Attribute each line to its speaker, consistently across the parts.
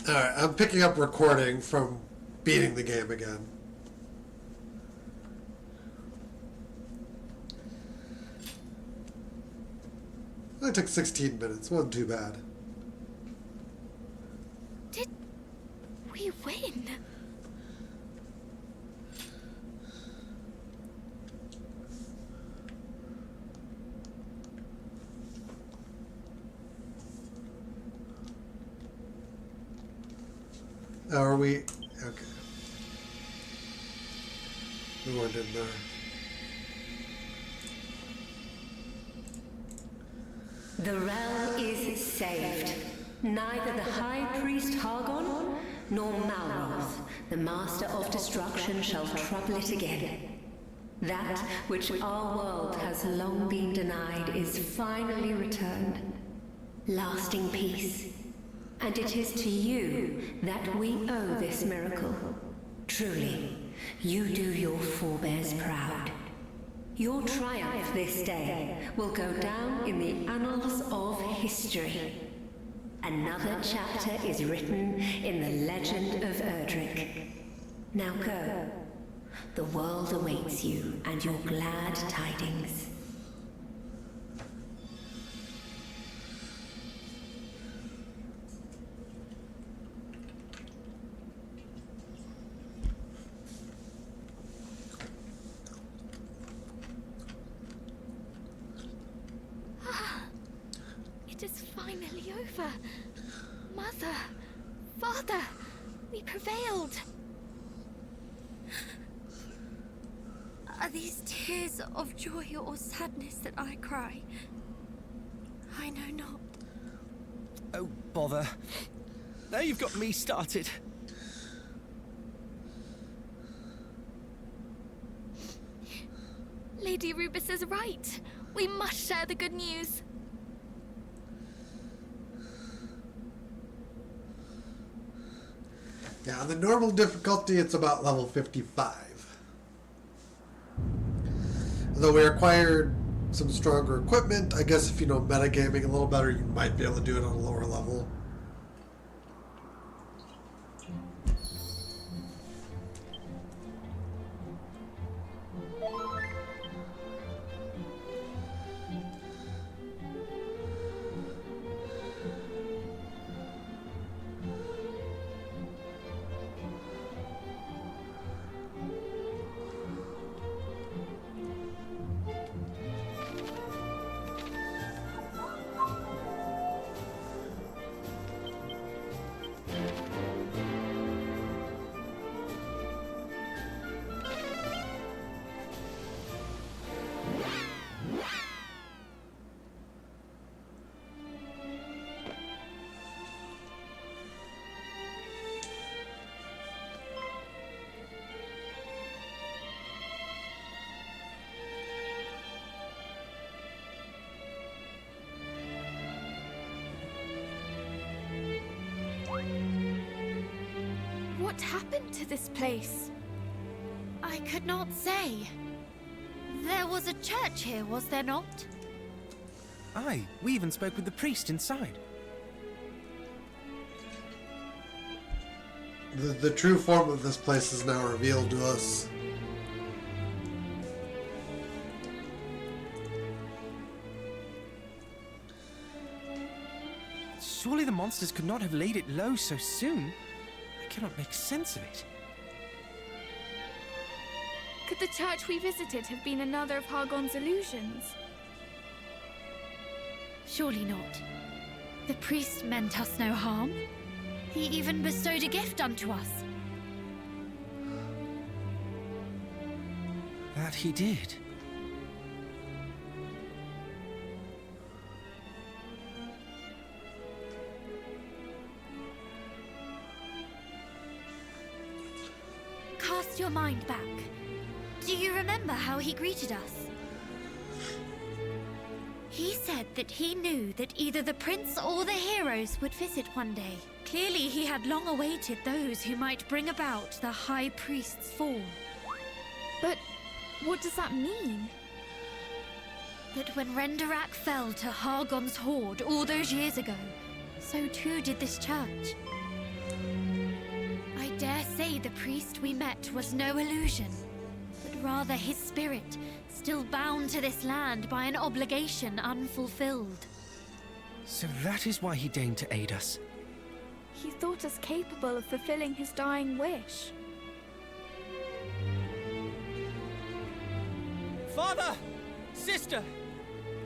Speaker 1: Alright, I'm picking up recording from beating the game again. It only took 16 minutes, wasn't too bad.
Speaker 2: Did we win?
Speaker 1: Oh, are we? Okay. We weren't in there.
Speaker 3: The realm is saved. Neither the High Priest Hargon, nor Malroth, the Master of Destruction, shall trouble it again. That which our world has long been denied is finally returned. Lasting peace. And it is to you that we owe this miracle. Truly, you do your forebears proud. Your triumph this day will go down in the annals of history. Another chapter is written in the legend of Erdrick. Now go. The world awaits you and your glad tidings.
Speaker 2: It is finally over. Mother, Father, we prevailed. Are these tears of joy or sadness that I cry? I know not.
Speaker 4: Oh, bother. Now you've got me started.
Speaker 2: Lady Rubus is right. We must share the good news.
Speaker 1: Yeah, on the normal difficulty, it's about level 55. Although we acquired some stronger equipment, I guess if you know metagaming a little better, you might be able to do it on a lower level.
Speaker 2: What happened to this place?
Speaker 5: I could not say. There was a church here, was there not?
Speaker 4: Aye, we even spoke with the priest inside.
Speaker 1: The true form of this place is now revealed to us.
Speaker 4: Surely the monsters could not have laid it low so soon. I cannot make sense of it.
Speaker 2: Could the church we visited have been another of Hargon's illusions?
Speaker 5: Surely not. The priest meant us no harm. He even bestowed a gift unto us.
Speaker 4: That he did.
Speaker 5: Cast your mind back. Do you remember how he greeted us? He said that he knew that either the prince or the heroes would visit one day. Clearly he had long awaited those who might bring about the High Priest's fall.
Speaker 2: But what does that mean?
Speaker 5: That when Renderak fell to Hargon's horde all those years ago, so too did this church. I dare say the priest we met was no illusion, but rather his spirit, still bound to this land by an obligation unfulfilled.
Speaker 4: So that is why he deigned to aid us.
Speaker 6: He thought us capable of fulfilling his dying wish.
Speaker 4: Father! Sister!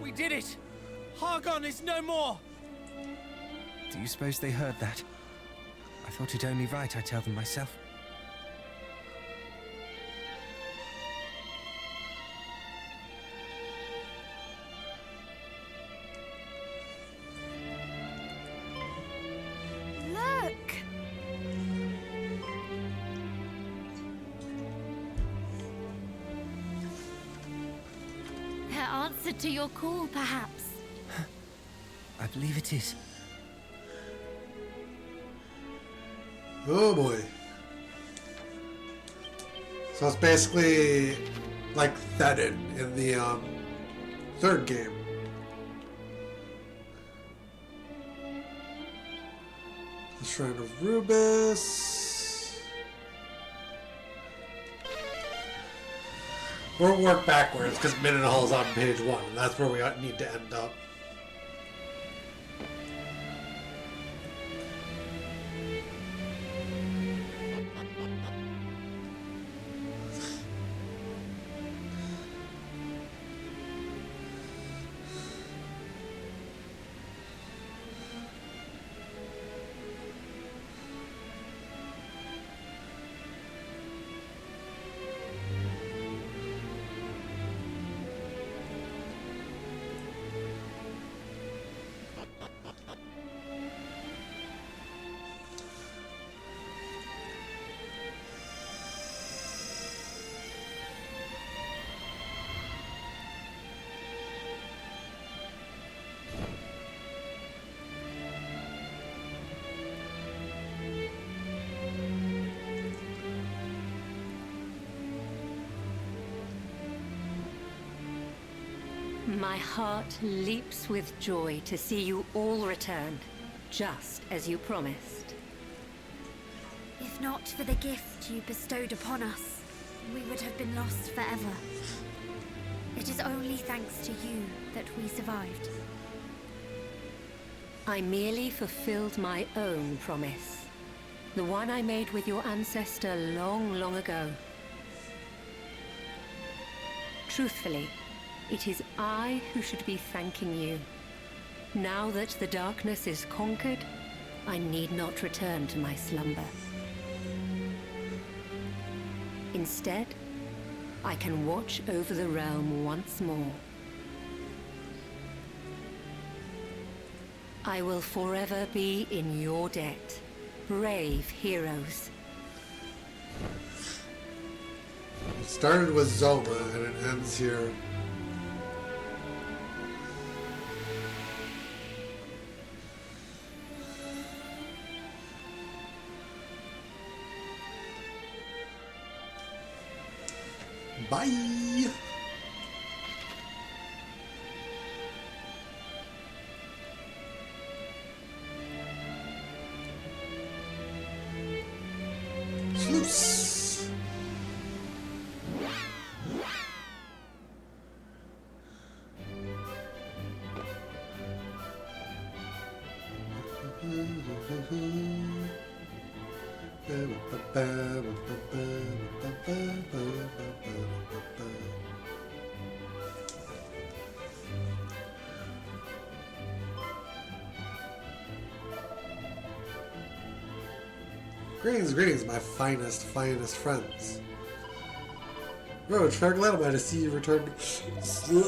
Speaker 4: We did it! Hargon is no more! Do you suppose they heard that? I thought it only right I tell them myself.
Speaker 6: Look!
Speaker 5: Their answer to your call, perhaps.
Speaker 4: I believe it is.
Speaker 1: Oh boy. So it's basically like Thedan in the third game. The Shrine of Rubus. We'll work backwards because Mendenhall's on page 1, and that's where we need to end up.
Speaker 3: My heart leaps with joy to see you all returned, just as you promised.
Speaker 2: If not for the gift you bestowed upon us, we would have been lost forever. It is only thanks to you that we survived.
Speaker 3: I merely fulfilled my own promise, the one I made with your ancestor long, long ago. Truthfully, it is I who should be thanking you. Now that the darkness is conquered, I need not return to my slumber. Instead, I can watch over the realm once more. I will forever be in your debt, brave heroes.
Speaker 1: It started with Zoma and it ends here. Bye! Sluice! Greetings, greetings, my finest friends. Roach, fair glad am I to see you return at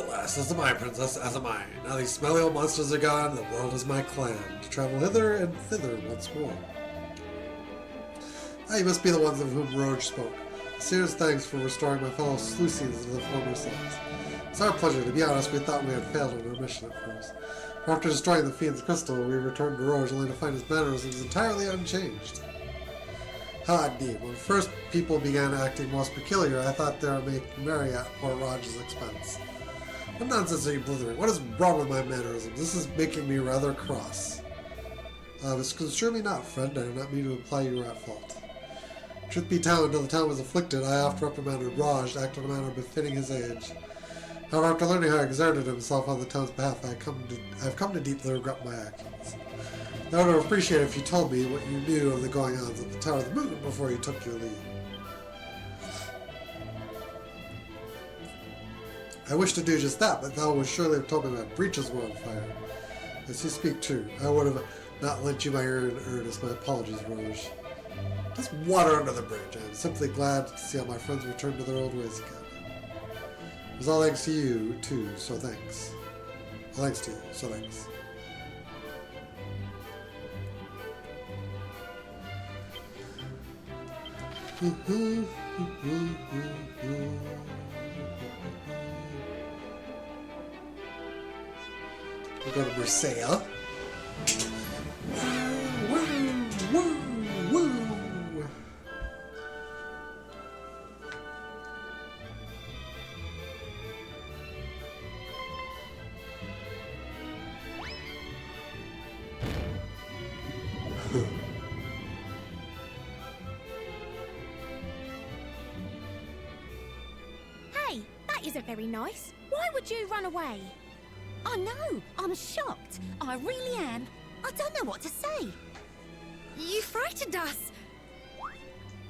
Speaker 1: last. As am I, princess, as am I. Now these smelly old monsters are gone, the world is my clan, to travel hither and thither once more. Ah, you must be the ones of whom Roach spoke. Serious thanks for restoring my fellow Sluicians to the former selves. It's our pleasure. To be honest, we thought we had failed in our mission at first. After destroying the Fiend's crystal, we returned to Roach only to find his mannerisms entirely unchanged. Ah, indeed. When first people began acting most peculiar, I thought they were making merry at poor Raj's expense. What nonsense are you blithering? What is wrong with my mannerisms? This is making me rather cross. Misconstrue me not, friend. I do not mean to imply you were at fault. Truth be told, until the town was afflicted, I oft reprimanded Raj to act in a manner befitting his age. However, after learning how he exerted himself on the town's behalf, I have come to deeply regret my actions. I would have appreciated if you told me what you knew of the going-ons at the Tower of the Moon before you took your leave. I wish to do just that, but thou would surely have told me my breeches were on fire. As you speak true, I would have not lent you my ear in earnest. My apologies, Rose. Just water under the bridge. I am simply glad to see all my friends return to their old ways again. It was all thanks to you, too, so thanks. All thanks to you, so thanks. We'll go to Marseille. Woo, woo, woo.
Speaker 7: Hey, that isn't very nice. Why would you run away? I know, I'm shocked. I really am. I don't know what to say.
Speaker 2: You frightened us!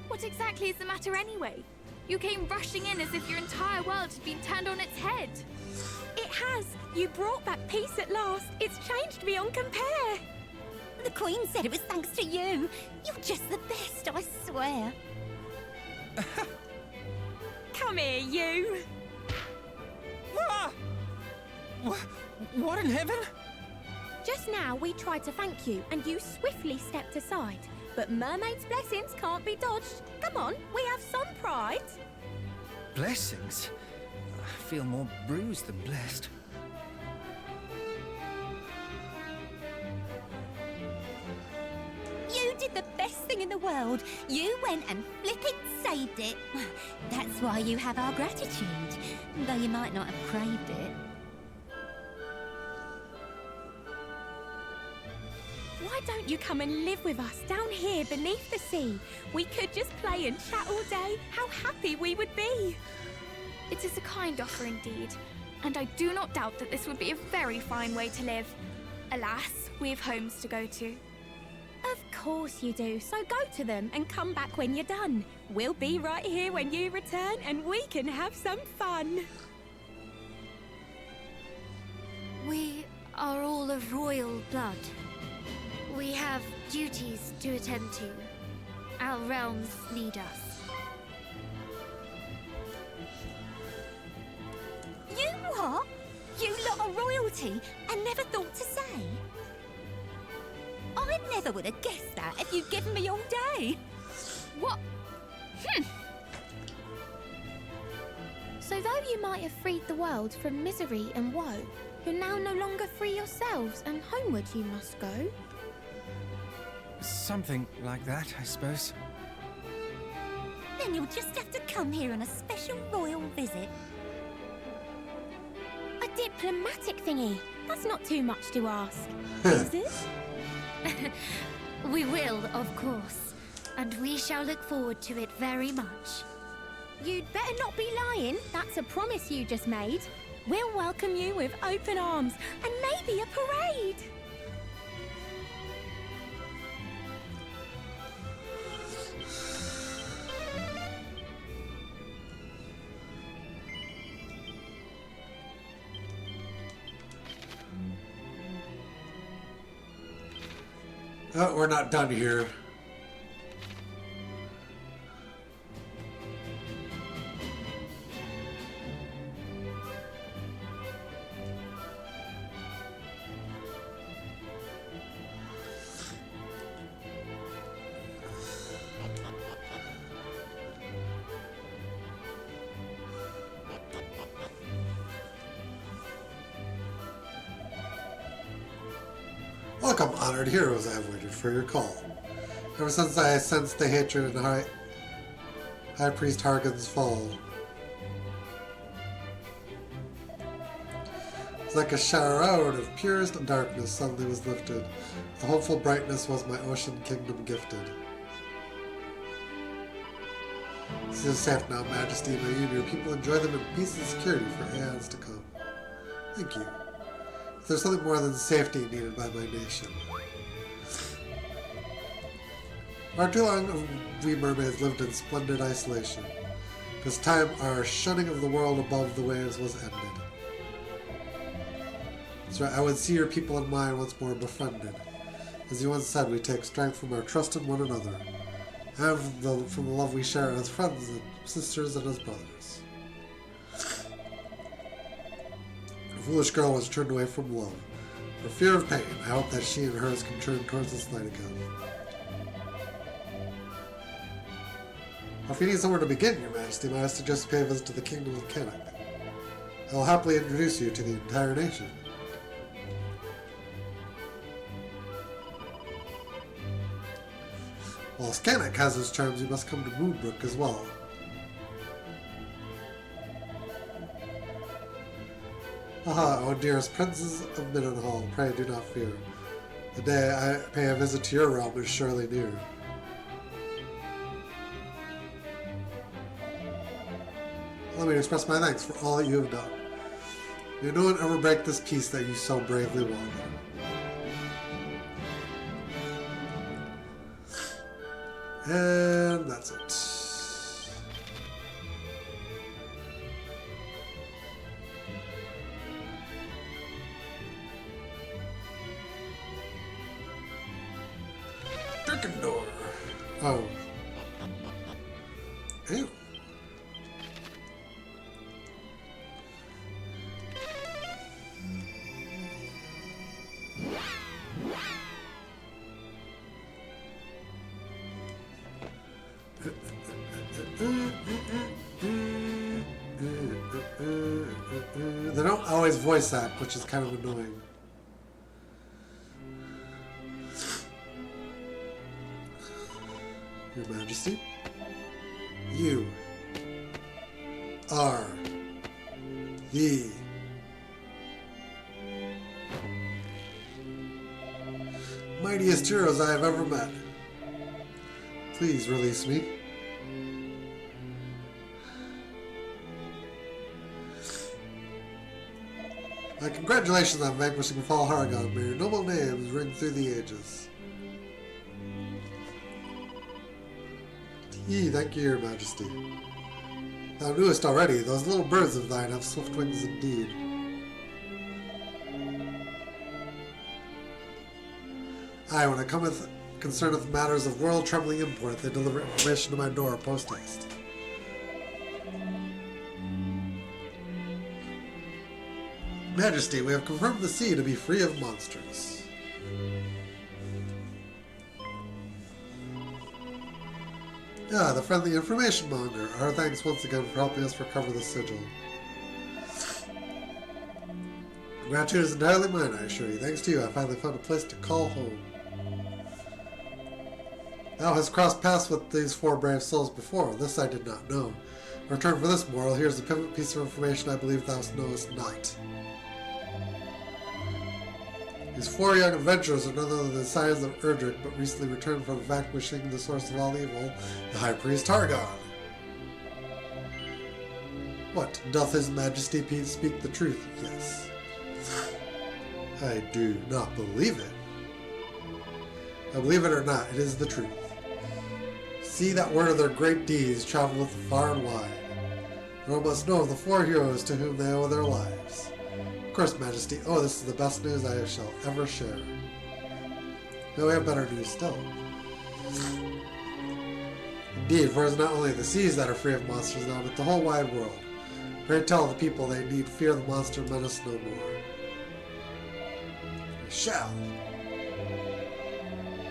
Speaker 6: What exactly is the matter anyway? You came rushing in as if your entire world had been turned on its head.
Speaker 7: It has. You brought back peace at last. It's changed beyond compare. The Queen said it was thanks to you. You're just the best, I swear. Come here, you.
Speaker 4: Ah! What in heaven?
Speaker 7: Just now we tried to thank you and you swiftly stepped aside. But mermaids' blessings can't be dodged. Come on, we have some pride.
Speaker 4: Blessings? I feel more bruised than blessed.
Speaker 7: You did the best thing in the world. You went and flipping saved it. That's why you have our gratitude, though you might not have craved it. Why don't you come and live with us down here beneath the sea? We could just play and chat all day. How happy we would be.
Speaker 6: It is a kind offer indeed, and I do not doubt that this would be a very fine way to live. Alas, we have homes to go to.
Speaker 7: Of course you do, so go to them and come back when you're done. We'll be right here when you return and we can have some fun.
Speaker 2: We are all of royal blood. We have duties to attend to. Our realms need us.
Speaker 7: You what? You lot are royalty and never thought to say? I never would have guessed that if you'd given me all day.
Speaker 6: What?
Speaker 7: So though you might have freed the world from misery and woe, you're now no longer free yourselves and homeward you must go.
Speaker 4: Something like that, I suppose.
Speaker 7: Then you'll just have to come here on a special royal visit. A diplomatic thingy. That's not too much to ask, is it?
Speaker 2: We will, of course, and we shall look forward to it very much.
Speaker 7: You'd better not be lying. That's a promise you just made. We'll welcome you with open arms and maybe a parade.
Speaker 1: Oh, we're not done here. Welcome, honored heroes. I have waited for your call. Ever since I sensed the hatred in High Priest Hargan's fall. It's like a shroud of purest darkness suddenly was lifted. The hopeful brightness was my ocean kingdom gifted. This is safe now, Majesty, my union. People enjoy them in peace and security for aeons to come. Thank you. If there's something more than safety needed by my nation. For too long, we mermaids lived in splendid isolation. This time, our shunning of the world above the waves was ended. So I would see your people and mine once more befriended. As you once said, we take strength from our trust in one another, and from the love we share as friends and sisters and as brothers. The foolish girl was turned away from love. For fear of pain, I hope that she and hers can turn towards this light again. If you need somewhere to begin, Your Majesty, I suggest you pay a visit to the Kingdom of Kanak. I will happily introduce you to the entire nation. While Kanak has its charms, you must come to Moonbrook as well. Aha, O dearest princes of Middenhall, pray do not fear. The day I pay a visit to your realm is surely near. Let me express my thanks for all that you have done. May no one ever break this peace that you so bravely won. And that's it. Durkendor. Oh. Ew. They don't always voice act, which is kind of annoying. Your Majesty, you are the mightiest heroes I have ever met. Please release me. My congratulations on vanquishing Fall Hargon. May your noble names ring through the ages. Thank you, Your Majesty. Thou knewest already, those little birds of thine have swift wings indeed. Aye, when it concerneth matters of world-troubling import, they deliver information to my door post haste. Majesty, we have confirmed the sea to be free of monsters. Ah, the friendly information monger. Our thanks once again for helping us recover the sigil. Gratitude is entirely mine, I assure you. Thanks to you, I finally found a place to call home. Thou hast crossed paths with these four brave souls before. This I did not know. In return for this moral, here's a piece of information I believe thou knowest not. These four young adventurers are none other than scions of Erdrick, but recently returned from vanquishing the source of all evil, the High Priest Hargon. What, doth His Majesty speak the truth? Yes. I do not believe it. I believe it or not, it is the truth. See that word of their great deeds traveleth far and wide. The world must know of the four heroes to whom they owe their lives. Of course, Majesty. Oh, this is the best news I shall ever share. No, we have better news still. Indeed, for it is not only the seas that are free of monsters now, but the whole wide world. Pray tell the people they need fear the monster menace no more. We shall.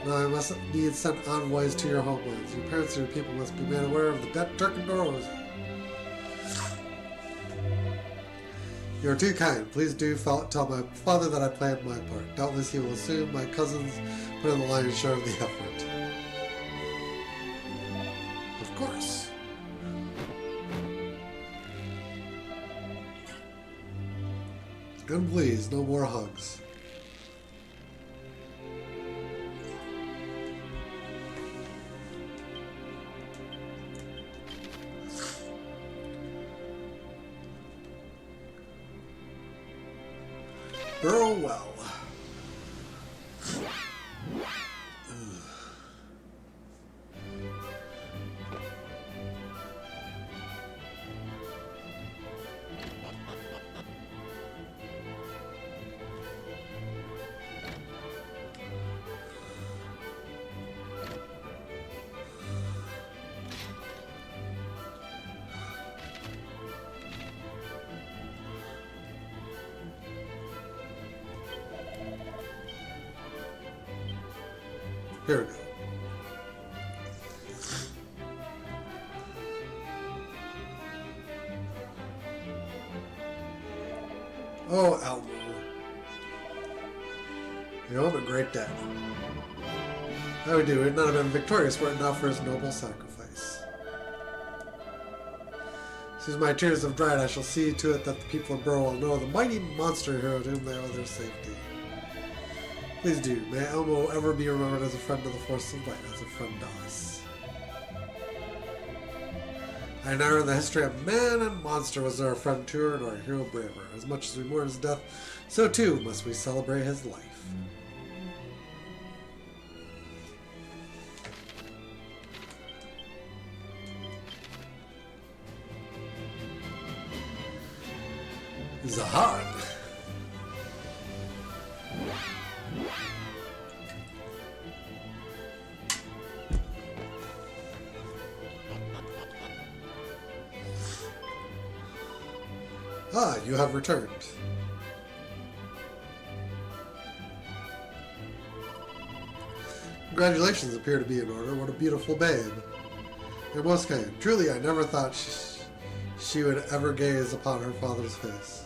Speaker 1: Now I must need send envoys to your homelands. Your parents and your people must be made aware of the debt Durkendor. You are too kind. Please do tell my father that I played my part. Doubtless he will assume my cousins put in the lion's share of the effort. Of course. And please, no more hugs. Burrow well. Here we go. Oh, Elmo. You're home a great dad. How we do? We'd not have been victorious were it not for his noble sacrifice. As soon as my tears have dried, I shall see to it that the people of Burrow will know the mighty monster hero to whom they owe their safety. Please do. May Elmo ever be remembered as a friend to the Force of Light, as a friend to us. I now in the history of man and monster was our friend truer and our hero braver. As much as we mourn his death, so too must we celebrate his life. Zahan! Ah, you have returned. Congratulations appear to be in order. What a beautiful babe. You're most kind. Truly, I never thought she would ever gaze upon her father's face.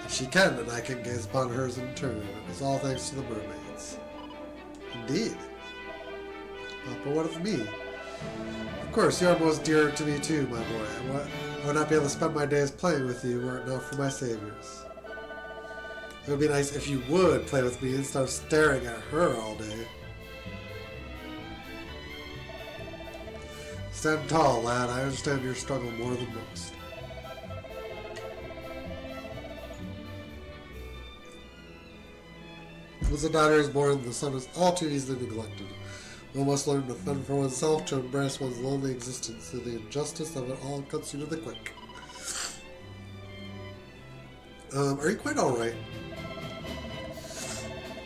Speaker 1: If she can, then I can gaze upon hers in turn. It is all thanks to the mermaids. Indeed. But what of me? Of course, you are most dear to me too, my boy. I would not be able to spend my days playing with you were it not for my saviors. It would be nice if you would play with me instead of staring at her all day. Stand tall, lad. I understand your struggle more than most. Once a daughter is born, the son is all too easily neglected. One must learn to fend for oneself, to embrace one's lonely existence, and the injustice of it all cuts you to the quick. Are you quite alright?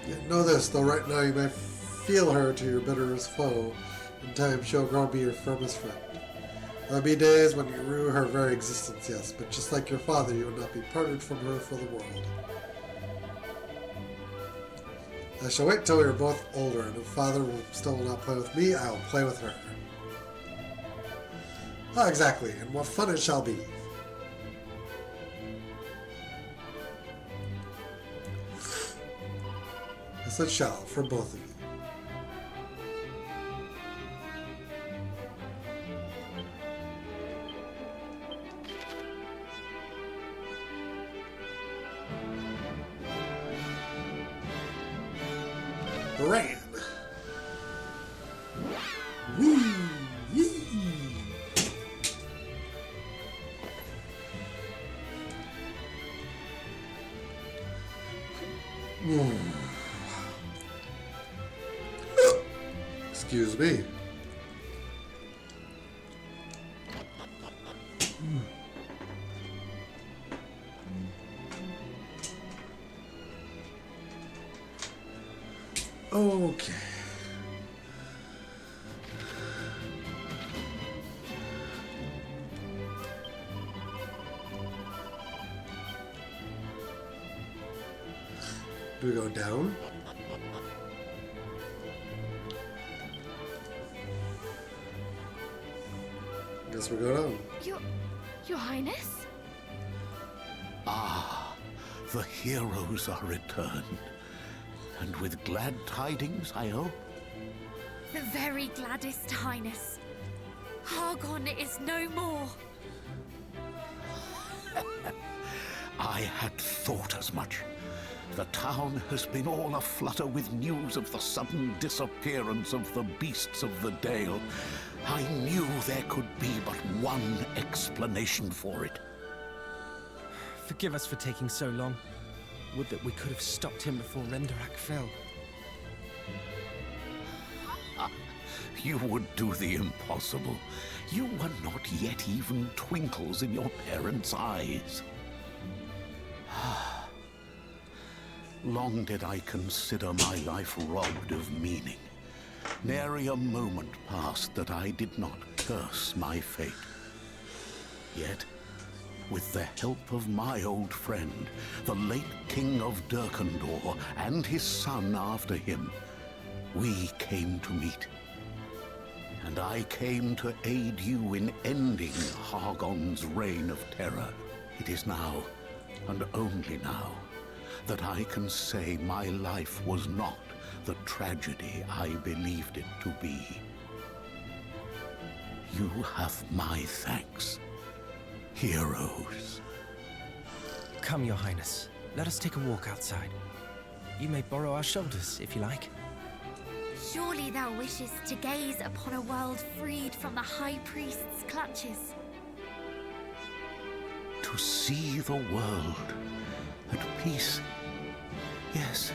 Speaker 1: Yeah, know this, though right now you may feel her to your bitterest foe, in time she'll grow to be your firmest friend. There'll be days when you rue her very existence, yes, but just like your father, you would not be parted from her for the world. I shall wait till we are both older, and if father will still not play with me, I will play with her. Ah, exactly, and what fun it shall be. Yes, it shall, for both of you. Ran. Woo! Yee! Excuse me. Okay. Do we go down? Guess we go down.
Speaker 6: Your Highness?
Speaker 8: Ah, the heroes are returned. And with glad tidings, I hope?
Speaker 5: The very gladdest, Highness. Hargon is no more.
Speaker 8: I had thought as much. The town has been all aflutter with news of the sudden disappearance of the beasts of the Dale. I knew there could be but one explanation for it.
Speaker 4: Forgive us for taking so long. Would that we could have stopped him before Renderak fell.
Speaker 8: You would do the impossible. You were not yet even twinkles in your parents' eyes. Long did I consider my life robbed of meaning. Nary a moment passed that I did not curse my fate. Yet, with the help of my old friend, the late King of Durkandor, and his son after him, we came to meet. And I came to aid you in ending Hargon's reign of terror. It is now, and only now, that I can say my life was not the tragedy I believed it to be. You have my thanks, heroes.
Speaker 4: Come, Your Highness. Let us take a walk outside. You may borrow our shoulders, if you like.
Speaker 2: Surely thou wishest to gaze upon a world freed from the High Priest's clutches.
Speaker 8: To see the world at peace. Yes,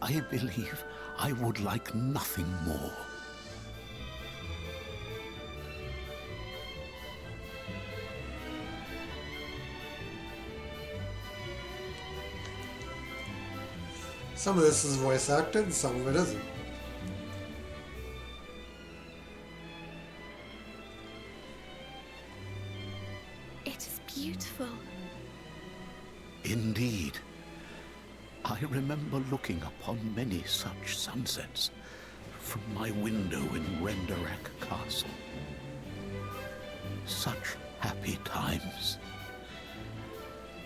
Speaker 8: I believe I would like nothing more.
Speaker 1: Some of this is voice acted, some of it isn't.
Speaker 6: It is beautiful.
Speaker 8: Indeed. I remember looking upon many such sunsets from my window in Renderak Castle. Such happy times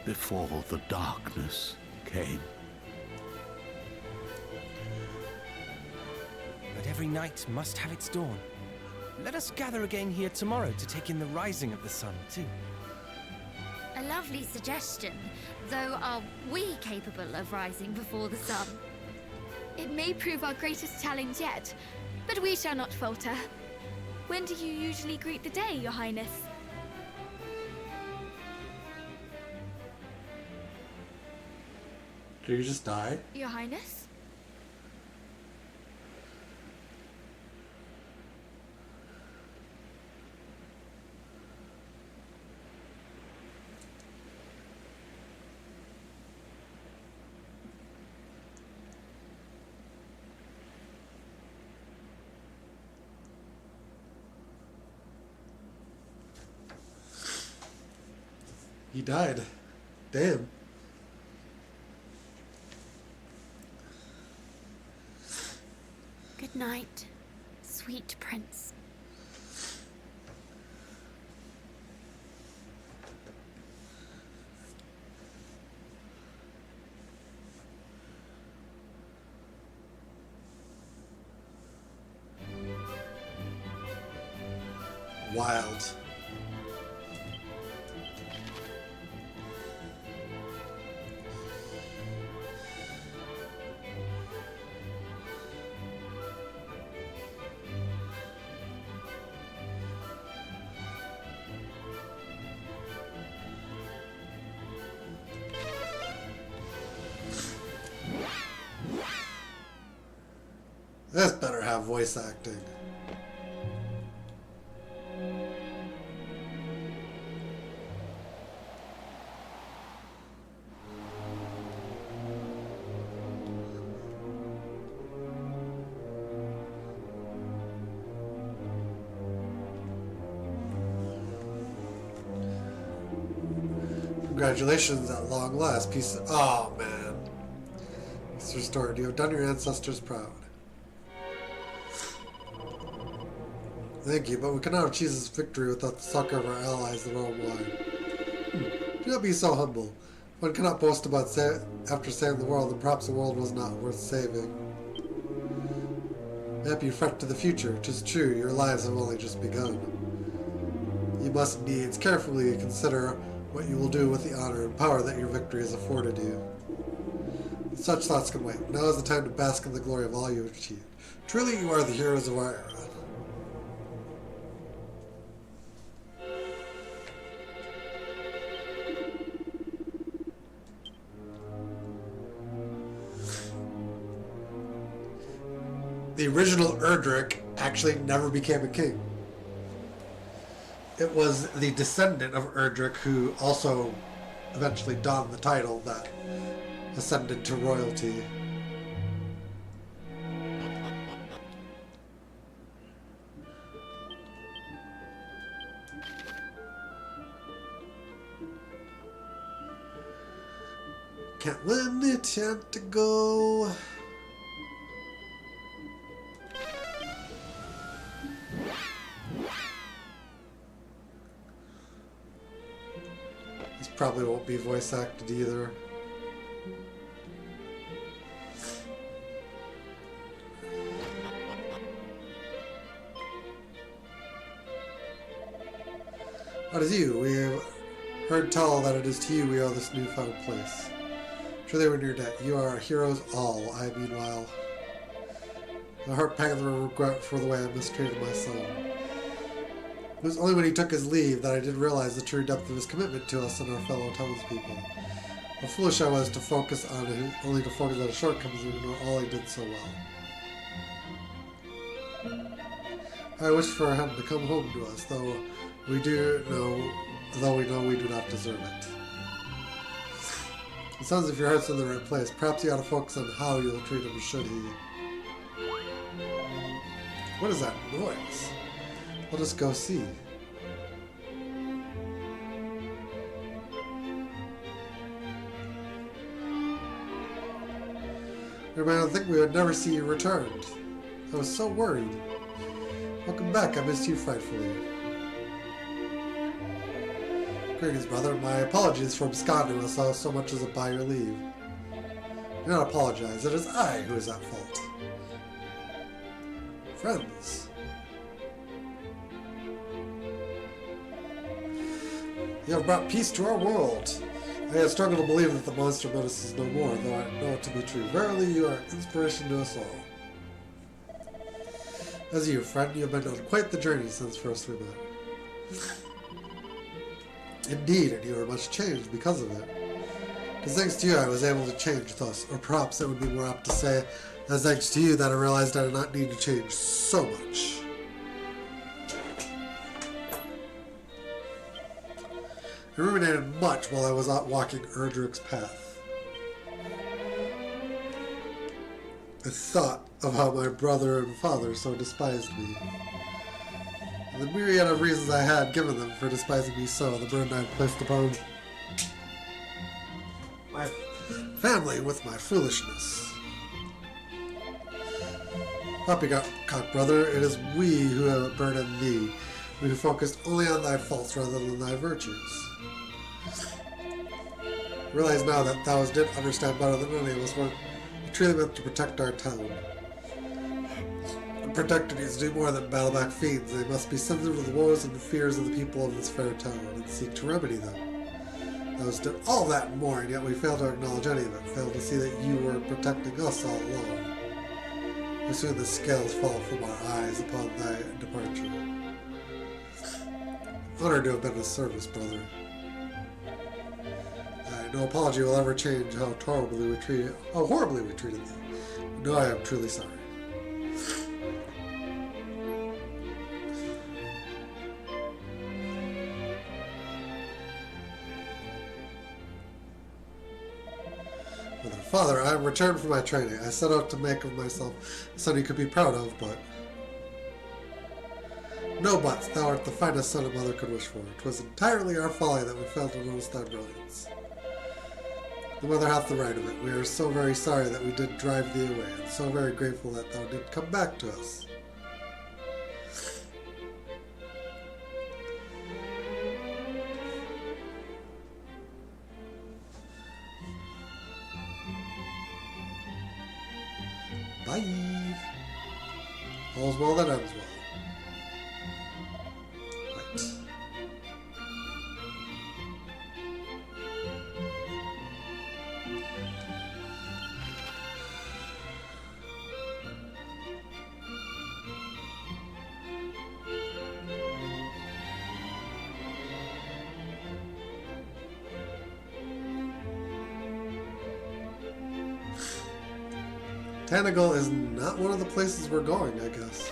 Speaker 8: before the darkness came.
Speaker 4: But every night must have its dawn. Let us gather again here tomorrow to take in the rising of the sun, too.
Speaker 2: A lovely suggestion, though are we capable of rising before the sun?
Speaker 6: It may prove our greatest challenge yet, but we shall not falter. When do you usually greet the day, Your Highness?
Speaker 1: Did you just die?
Speaker 6: Your Highness?
Speaker 1: He died. Damn.
Speaker 2: Good night, sweet prince.
Speaker 1: Wild. This better have voice acting. Congratulations at long last. Peace. Oh man. It's restored. You have done your ancestors proud. Thank you, but we cannot achieve this victory without the succor of our allies the realm wide. Do not be so humble. One cannot boast about after saving the world that perhaps the world was not worth saving. Maybe you fret to the future. 'Tis true, your lives have only just begun. You must needs carefully consider what you will do with the honor and power that your victory has afforded you. Such thoughts can wait. Now is the time to bask in the glory of all you have achieved. Truly, you are the heroes of our era. The original Erdrick actually never became a king. It was the descendant of Erdrick who also eventually donned the title that ascended to royalty. Can't win the chance to go. This probably won't be voice acted either. What is you? We have heard tell that it is to you we owe this newfound place. Truly we're in your debt. You are our heroes all. I, meanwhile, my heart pang of regret for the way I mistreated my son. It was only when he took his leave that I did realize the true depth of his commitment to us and our fellow townspeople. How foolish I was to focus on only to focus on his shortcomings and ignore all he did so well. I wish for him to come home to us, though we know we do not deserve it. It sounds as if your heart's in the right place. Perhaps you ought to focus on how you'll treat him should he. What is that noise? Let us go see. I don't think we would never see you returned. I was so worried. Welcome back. I missed you frightfully. Greetings, brother. My apologies for absconding us all so much as by your leave. Do not apologize. It is I who is at fault. Friends. You have brought peace to our world. I have struggled to believe that the monster menaces no more, though I know it to be true. Verily, you are an inspiration to us all. As you, friend, you have been on quite the journey since first we met. Indeed, and you are much changed because of it. It is thanks to you I was able to change thus, or perhaps it would be more apt to say, as thanks to you that I realized I did not need to change so much. I ruminated much while I was out walking Erdrick's path. I thought of how my brother and father so despised me, and the myriad of reasons I had given them for despising me so, the burden I had placed upon my family with my foolishness. Poppycock, brother, it is we who have burdened thee, we who focused only on thy faults rather than thy virtues. Realize now that thou did understand better than any of us what it truly meant to protect our town. And protector needs to do more than battle back fiends. They must be sensitive to the woes and fears of the people of this fair town and seek to remedy them. Thou did all that and more, and yet we failed to acknowledge any of it, failed to see that you were protecting us all along. As soon the scales fall from our eyes upon thy departure. Honored to have been of service, brother. No apology will ever change how horribly we treated thee. No, I am truly sorry. Father, I am returned from my training. I set out to make of myself a son you could be proud of, but... No buts, thou art the finest son a mother could wish for. 'Twas entirely our folly that we failed to notice thy brilliance. The mother hath the right of it. We are so very sorry that we did drive thee away, and so very grateful that thou did come back to us. Bye. All's well that ends well. Right. Tanagal is not one of the places we're going, I guess.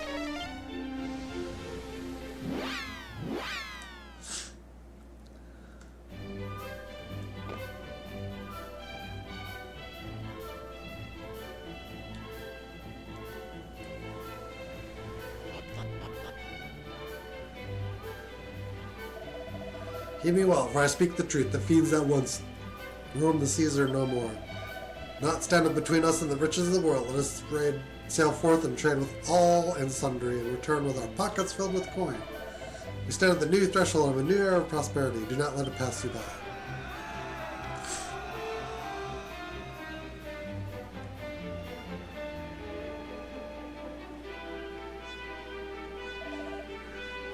Speaker 1: Heed me well, for I speak the truth. The fiends that once roamed the seas are no more. Not stand up between us and the riches of the world. Let us sail forth and trade with all and sundry, and return with our pockets filled with coin. We stand at the new threshold of a new era of prosperity. Do not let it pass you by.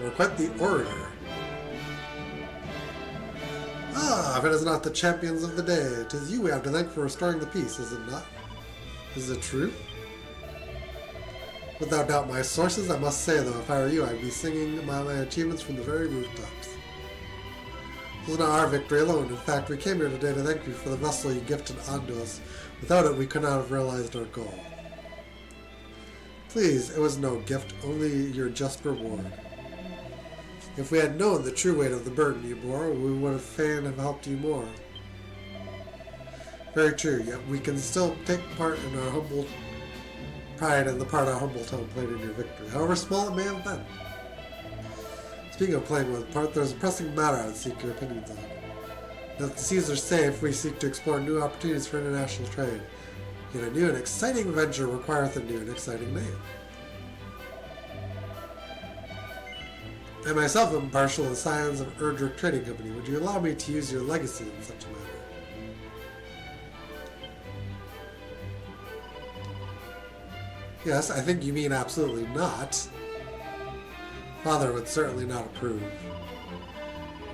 Speaker 1: You're quite the orator. Ah, if it is not the champions of the day, it is you we have to thank for restoring the peace, is it not? Is it true? Without doubt my sources, I must say though, if I were you, I'd be singing my achievements from the very rooftops. This is not our victory alone. In fact, we came here today to thank you for the vessel you gifted onto us. Without it, we could not have realized our goal. Please, it was no gift, only your just reward. If we had known the true weight of the burden you bore, we would have fain have helped you more. Very true, yet we can still take part in our humble pride in the part our humble town played in your victory, however small it may have been. Speaking of playing with part, there's a pressing matter I'd seek your opinions on. Now that the seas are safe, we seek to explore new opportunities for international trade. Yet a new and exciting venture requireth a new and exciting name. I myself am partial to the scions of Erdrick Trading Company. Would you allow me to use your legacy in such a matter? Yes, I think you mean absolutely not. Father would certainly not approve.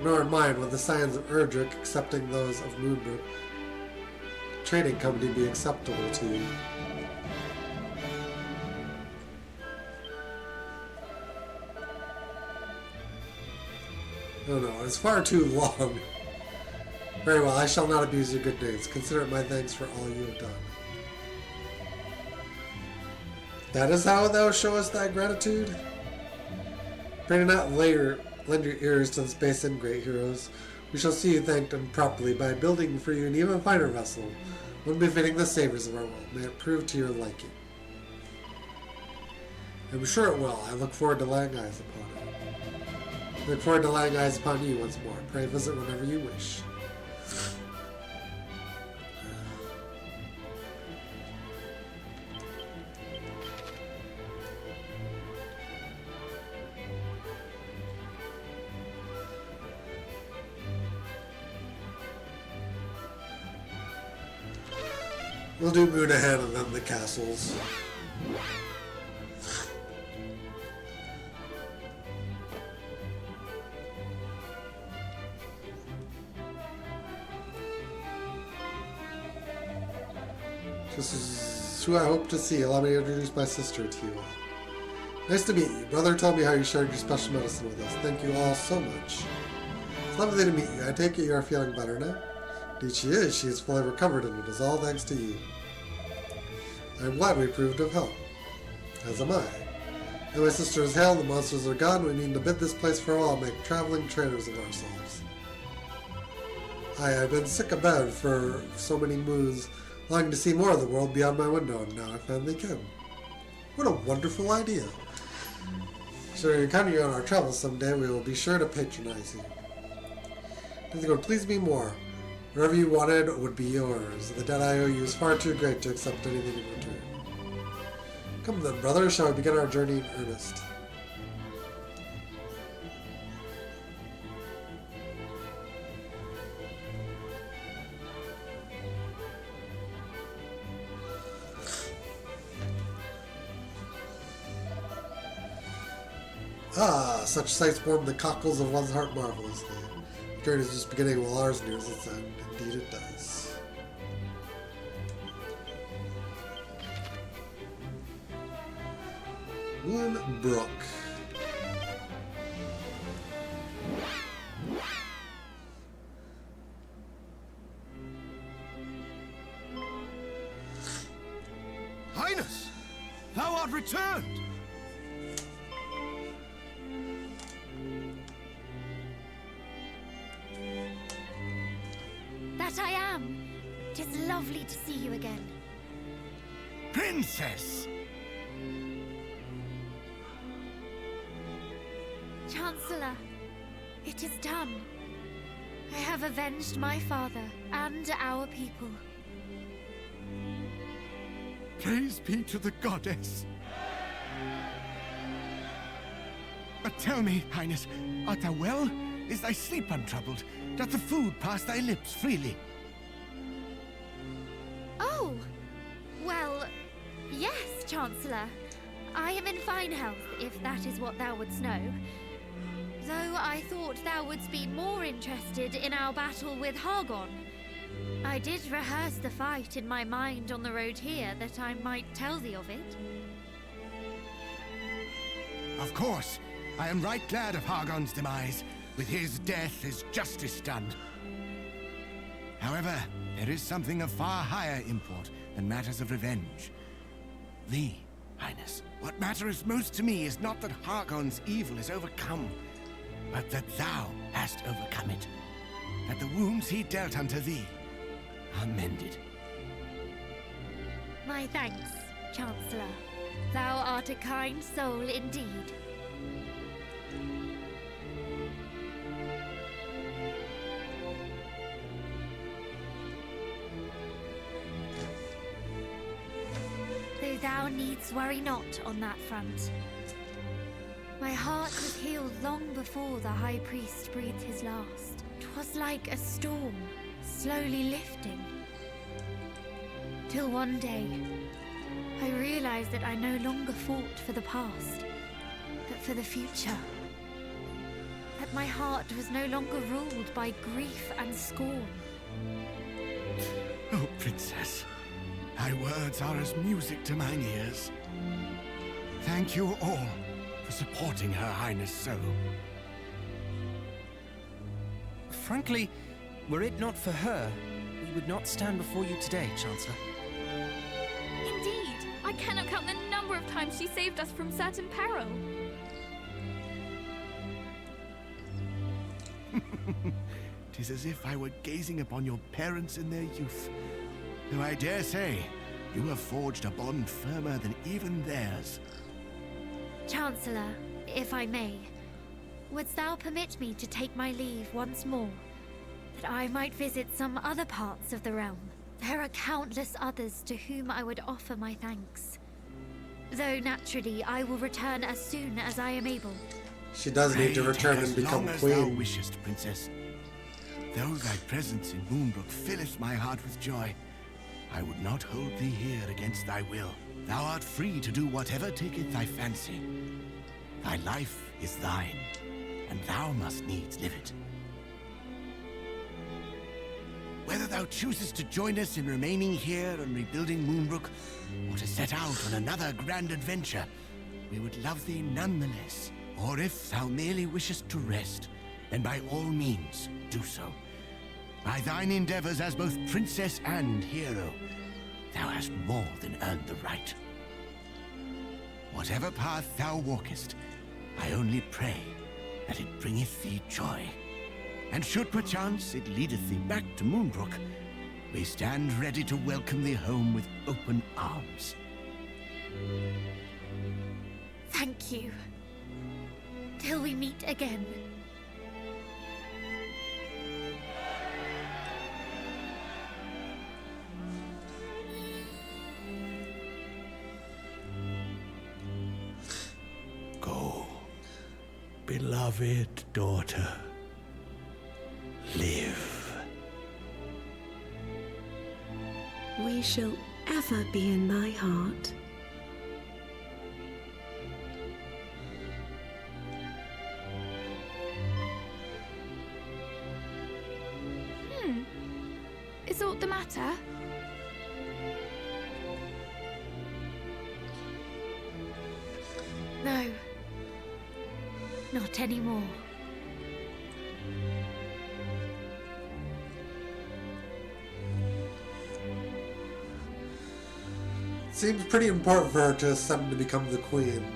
Speaker 1: Nor in mine would the scions of Erdrick, excepting those of Moonbrook Trading Company, be acceptable to you. Oh no, it's far too long. Very well, I shall not abuse your good names. Consider it my thanks for all you have done. That is how thou showest thy gratitude? Pray do not lend your ears to this base and great heroes. We shall see you thanked and properly by building for you an even finer vessel, one befitting the saviors of our world. May it prove to your liking. I'm sure it will. I look forward to laying eyes upon it. Look forward to laying eyes upon you once more. Pray visit whenever you wish. We'll do Moonahan and then the castles. This is who I hope to see. Allow me to introduce my sister to you all. Nice to meet you. Brother told me how you shared your special medicine with us. Thank you all so much. It's lovely to meet you. I take it you are feeling better now? Indeed she is. She is fully recovered, and it is all thanks to you. I am glad we proved of help. As am I. And my sister is hailed, the monsters are gone, we mean to bid this place farewell and make traveling traders of ourselves. I have been sick of bed for so many moons, longing to see more of the world beyond my window, and now I finally can. What a wonderful idea. Should we encounter you on our travels someday, we will be sure to patronize you. Nothing would please me more. Whatever you wanted would be yours. The debt I owe you is far too great to accept anything in return. Come then, brother, shall we begin our journey in earnest? Ah, such sights warm the cockles of one's heart marvelously. The journey is just beginning while ours nears its end. Indeed it does. Moonbrook.
Speaker 8: Highness! Thou art returned!
Speaker 2: That I am. 'Tis lovely to see you again.
Speaker 8: Princess!
Speaker 2: Chancellor, it is done. I have avenged my father and our people.
Speaker 9: Praise be to the goddess. But tell me, Highness, art thou well? Is thy sleep untroubled? Doth the food pass thy lips freely?
Speaker 2: Oh, well, yes, Chancellor. I am in fine health, if that is what thou wouldst know. Though I thought thou wouldst be more interested in our battle with Hargon. I did rehearse the fight in my mind on the road here, that I might tell thee of it.
Speaker 9: Of course. I am right glad of Hargon's demise. With his death is justice done. However, there is something of far higher import than matters of revenge. Thee, Highness, what mattereth most to me is not that Hargon's evil is overcome, but that thou hast overcome it. That the wounds he dealt unto thee are mended.
Speaker 2: My thanks, Chancellor. Thou art a kind soul indeed. Though thou needst worry not on that front. My heart was healed long before the High Priest breathed his last. 'Twas like a storm, slowly lifting. Till one day, I realized that I no longer fought for the past, but for the future. That my heart was no longer ruled by grief and scorn.
Speaker 9: Oh, Princess, thy words are as music to mine ears. Thank you all for supporting Her Highness so.
Speaker 4: Frankly, were it not for her, we would not stand before you today, Chancellor.
Speaker 6: Indeed, I cannot count the number of times she saved us from certain peril.
Speaker 9: Tis as if I were gazing upon your parents in their youth. Though I dare say, you have forged a bond firmer than even theirs.
Speaker 2: Chancellor, if I may, wouldst thou permit me to take my leave once more, that I might visit some other parts of the realm? There are countless others to whom I would offer my thanks. Though naturally, I will return as soon as I am able.
Speaker 1: She does need to
Speaker 9: Pray,
Speaker 1: return
Speaker 9: take
Speaker 1: and
Speaker 9: as
Speaker 1: become
Speaker 9: long as thou
Speaker 1: queen.
Speaker 9: wishest, Princess. Though thy presence in Moonbrook filleth my heart with joy, I would not hold thee here against thy will. Thou art free to do whatever taketh thy fancy. Thy life is thine, and thou must needs live it. Whether thou choosest to join us in remaining here and rebuilding Moonbrook, or to set out on another grand adventure, we would love thee nonetheless. Or if thou merely wishest to rest, then by all means do so. By thine endeavors as both princess and hero, thou hast more than earned the right. Whatever path thou walkest, I only pray that it bringeth thee joy. And should perchance it leadeth thee back to Moonbrook, we stand ready to welcome thee home with open arms.
Speaker 2: Thank you. Till we meet again.
Speaker 8: Go, beloved daughter. Live.
Speaker 10: We shall ever be in my heart.
Speaker 6: Is aught the matter?
Speaker 2: No. Not anymore.
Speaker 1: Seems pretty important for her to ascend to become the queen.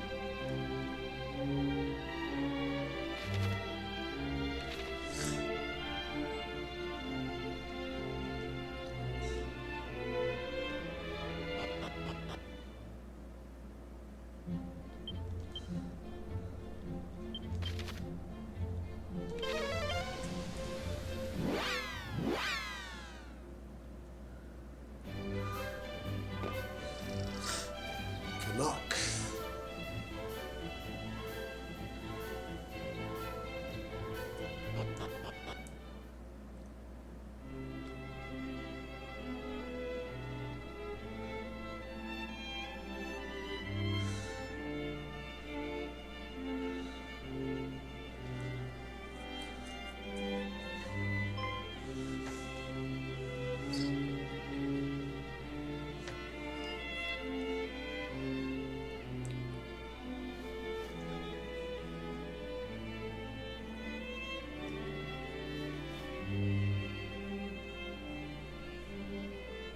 Speaker 1: Knock.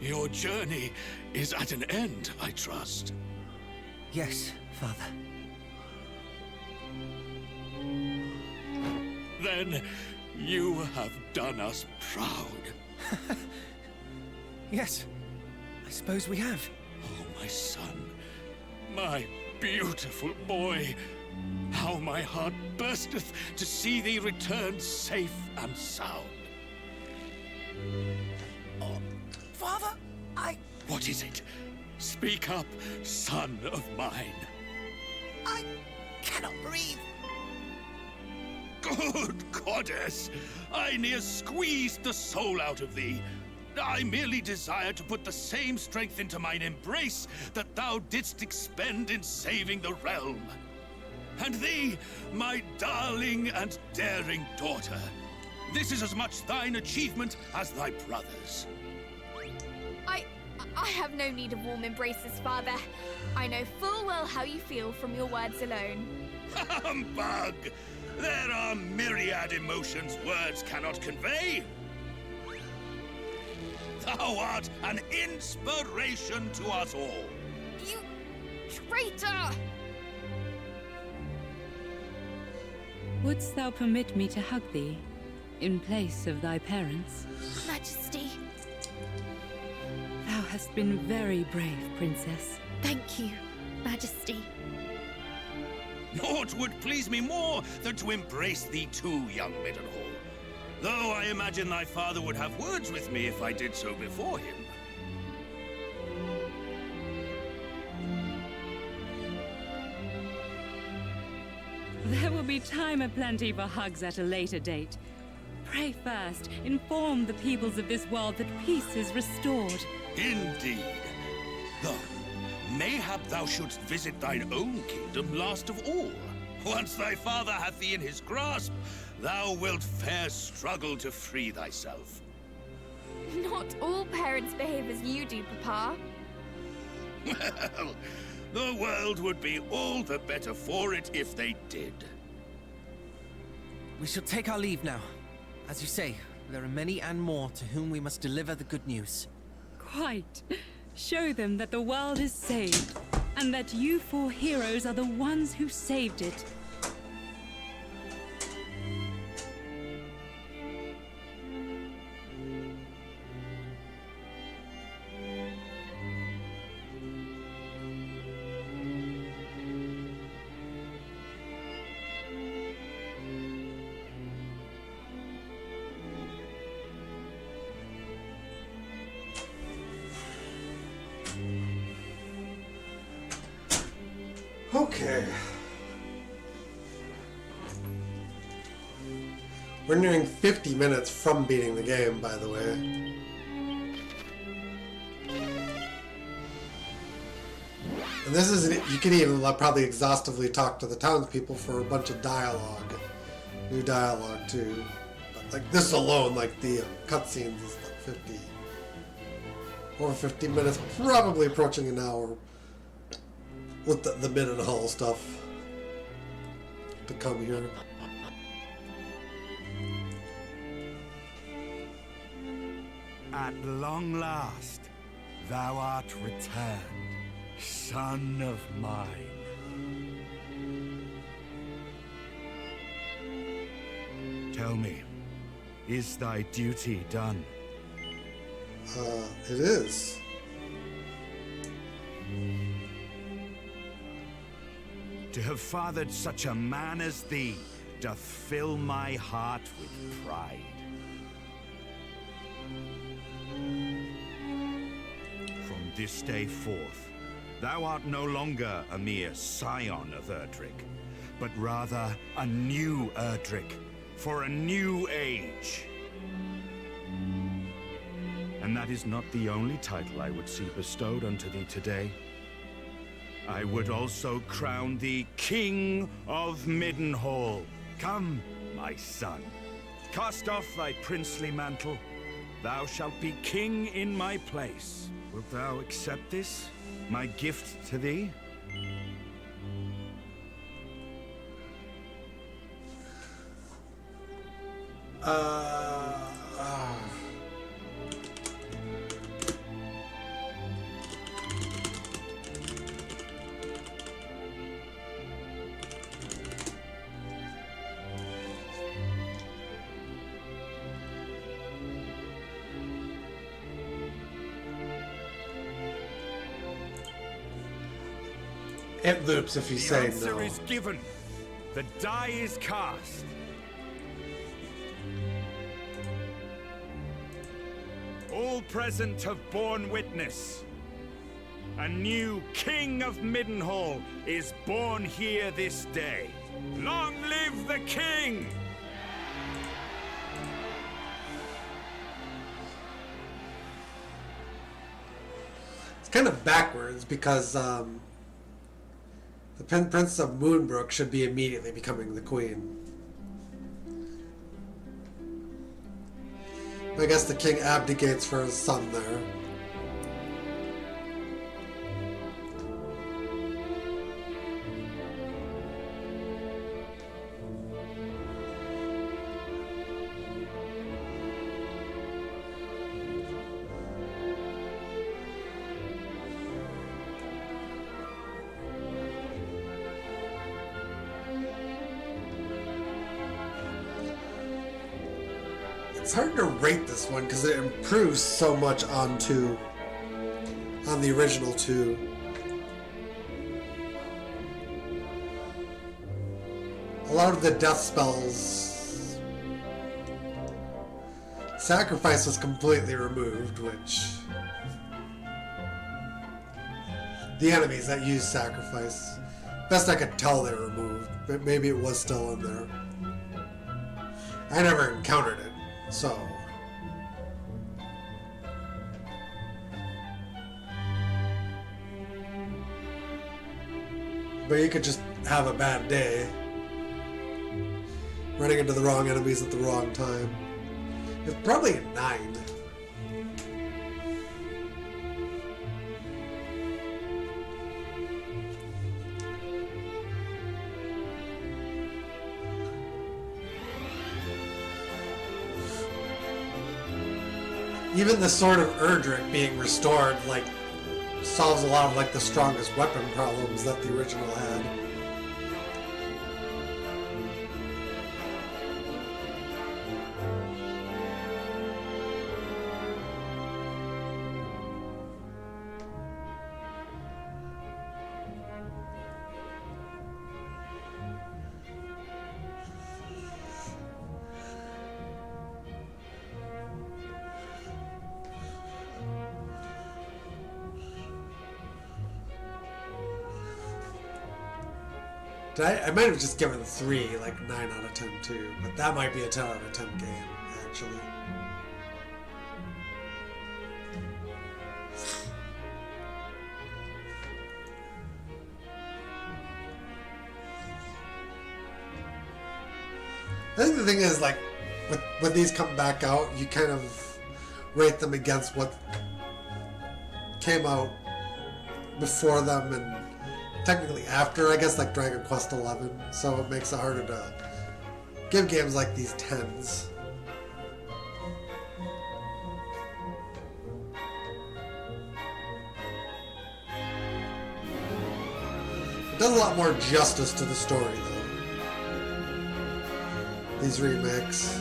Speaker 8: Your journey is at an end, I trust.
Speaker 4: Yes, Father.
Speaker 8: Then you have done us proud.
Speaker 4: Yes, I suppose we have.
Speaker 8: Oh, my son. My beautiful boy. How my heart bursteth to see thee return safe and sound.
Speaker 4: Father,
Speaker 8: What is it? Speak up, son of mine.
Speaker 4: I cannot breathe.
Speaker 8: Good goddess! I near squeezed the soul out of thee. I merely desire to put the same strength into mine embrace that thou didst expend in saving the realm. And thee, my darling and daring daughter. This is as much thine achievement as thy brother's.
Speaker 6: I have no need of warm embraces, Father. I know full well how you feel from your words alone.
Speaker 8: Humbug! There are myriad emotions words cannot convey. Thou art an inspiration to us all.
Speaker 6: You traitor!
Speaker 11: Wouldst thou permit me to hug thee, in place of thy parents?
Speaker 2: Majesty,
Speaker 11: Thou hast been very brave, Princess.
Speaker 2: thank you, Majesty.
Speaker 8: Naught would please me more than to embrace thee too, young Maidenhall. Though I imagine thy father would have words with me if I did so before him.
Speaker 11: There will be time aplenty for hugs at a later date. Pray first, inform the peoples of this world that peace is restored.
Speaker 8: Indeed. Though, mayhap thou shouldst visit thine own kingdom last of all. Once thy father hath thee in his grasp, thou wilt fair struggle to free thyself.
Speaker 6: Not all parents behave as you do, Papa.
Speaker 8: Well, the world would be all the better for it if they did.
Speaker 4: We shall take our leave now. As you say, there are many and more to whom we must deliver the good news.
Speaker 11: Quite. Show them that the world is saved, and that you four heroes are the ones who saved it.
Speaker 1: Okay. We're nearing 50 minutes from beating the game, by the way. And this isn't, you can even probably exhaustively talk to the townspeople for a bunch of dialogue. New dialogue, too. But, like, this alone, like, the cutscenes is like 50. Over 50 minutes, probably approaching an hour. With the Mid-and-Hull stuff to come here.
Speaker 9: At long last, thou art returned.
Speaker 12: son of mine. Tell me, is thy duty done?
Speaker 1: It is.
Speaker 12: To have fathered such a man as thee doth fill my heart with pride. From this day forth, thou art no longer a mere scion of Erdrick, but rather a new Erdrick for a new age. And that is not the only title I would see bestowed unto thee today. I would also crown thee King of Middenhall. Come, my son, cast off thy princely mantle. Thou shalt be king in my place. Wilt thou accept this, my gift to thee?
Speaker 1: It loops if you
Speaker 12: The
Speaker 1: say
Speaker 12: answer
Speaker 1: no.
Speaker 12: is given. The die is cast. All present have borne witness. A new King of Middenhall is born here this day. Long live the King!
Speaker 1: It's kind of backwards because the Princess of Moonbrook should be immediately becoming the queen. I guess the king abdicates for his son there. It's hard to rate this one because it improves so much on the original 2. A lot of the death spells, sacrifice was completely removed, which the enemies that use sacrifice, best I could tell, they removed, but maybe it was still in there. I never encountered it. So, but you could just have a bad day, running into the wrong enemies at the wrong time. It's probably a 9. Even the Sword of Erdrick being restored, like, solves a lot of, like, the strongest weapon problems that the original had. I might have just given 3, like 9 out of 10 too, but that might be a 10 out of 10 game, actually. I think the thing is, like, when these come back out, you kind of rate them against what came out before them and technically after, I guess, like Dragon Quest XI, so it makes it harder to give games like these 10s. Does a lot more justice to the story, though. These remakes.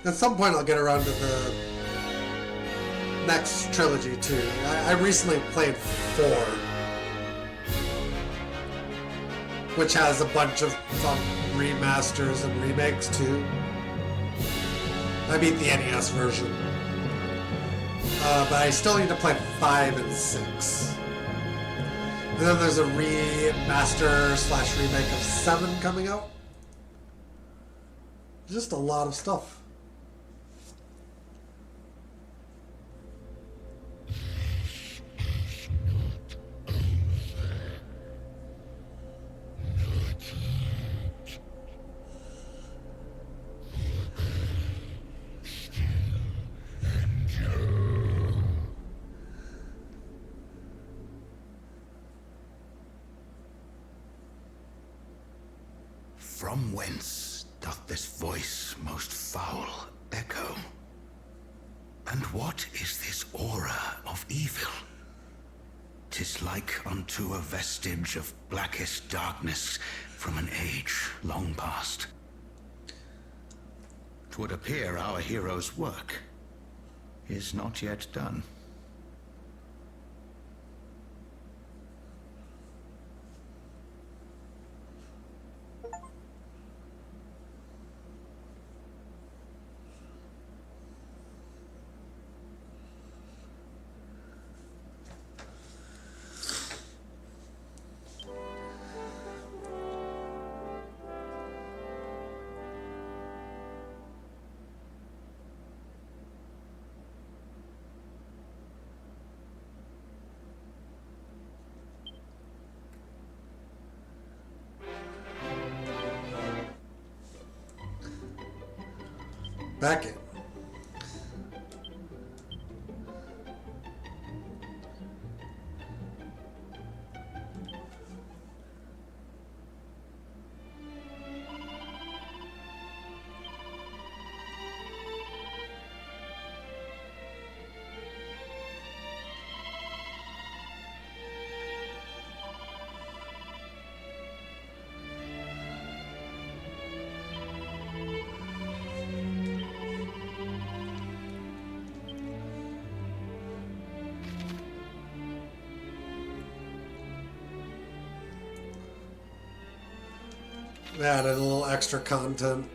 Speaker 1: At some point I'll get around to the next trilogy too. I recently played 4, which has a bunch of remasters and remakes too. I beat the NES version. But I still need to play 5 and 6. And then there's a remaster/remake of 7 coming out. Just a lot of stuff.
Speaker 8: From whence doth this voice most foul echo? And what is this aura of evil? 'Tis like unto a vestige of blackest darkness from an age long past. 'Twould appear our hero's work is not yet done.
Speaker 1: Back in. Added a little extra content.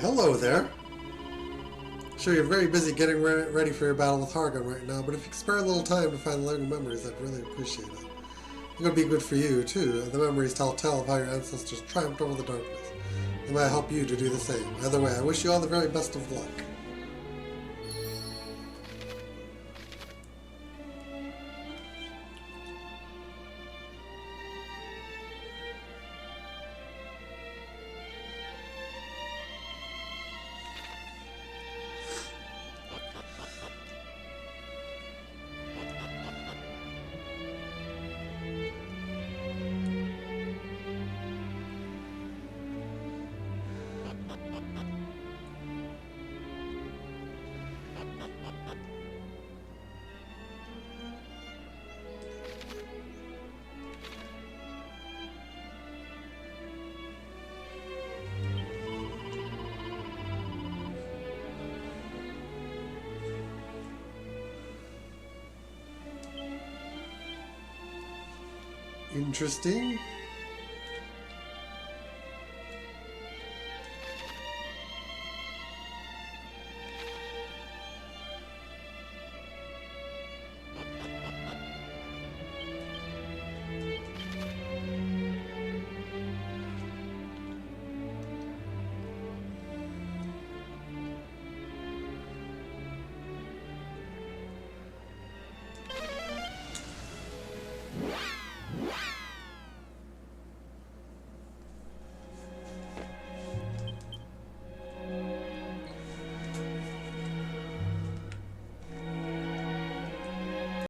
Speaker 1: Hello there. Sure, you're very busy getting ready for your battle with Hargon right now, but if you could spare a little time to find the living memories, I'd really appreciate it. It would be good for you, too. The memories tell tale of how your ancestors triumphed over the darkness. They might help you to do the same. Either way, I wish you all the very best of luck. Interesting.